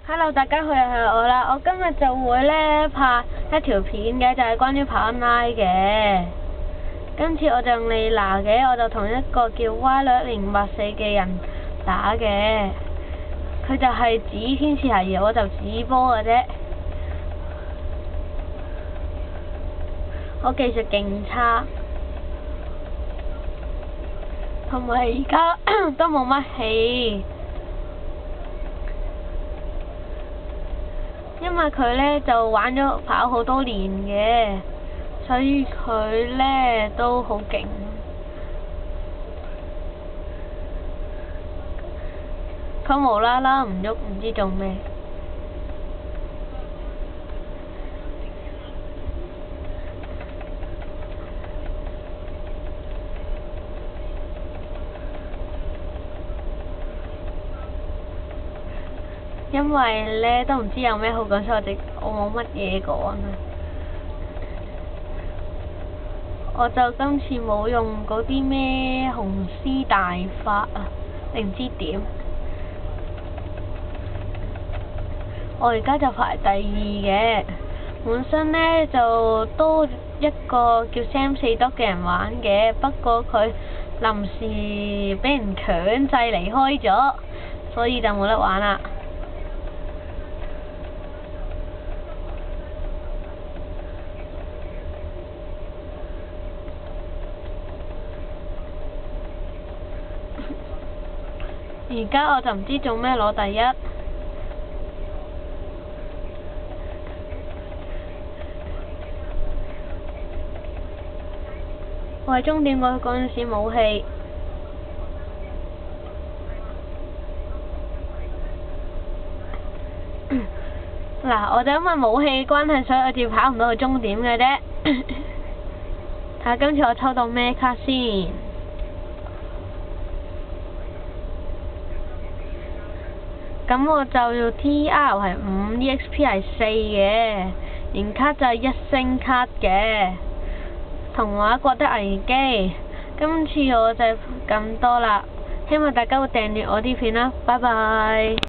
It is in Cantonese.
Hello，大家好，又係我啦。我今日就會咧拍一條片嘅，就係關於跑 online 嘅。今次我就用利拿嘅，我就同一個叫 Y1084嘅人打嘅。佢就係指天使係，而我就指波嘅啫。我技術勁差，同埋而家都冇乜氣。因為佢咧就玩咗跑好多年嘅，所以佢咧都好勁。佢無啦啦唔喐，唔知做咩。因為咧都唔知有咩好講，所以我冇乜嘢講啊。我就今次冇用嗰啲咩雄獅大法啊，定唔知點。我而家就排第2嘅，本身咧就多一個叫 Sam 4多嘅人玩嘅，不過佢臨時俾人強制離開咗，所以就冇得玩啦。而家我就唔知做咩攞第1。我喺終點嗰陣時冇氣。嗱，我就因為冇氣關係，所以我就跑唔到去終點嘅啫。睇下今次我抽到咩卡先。咁我就要 TR 係5 EXP 係4嘅，連卡就係1星卡嘅。童話國的危機，今次我就咁多啦，希望大家會訂閱我啲片啦，拜拜。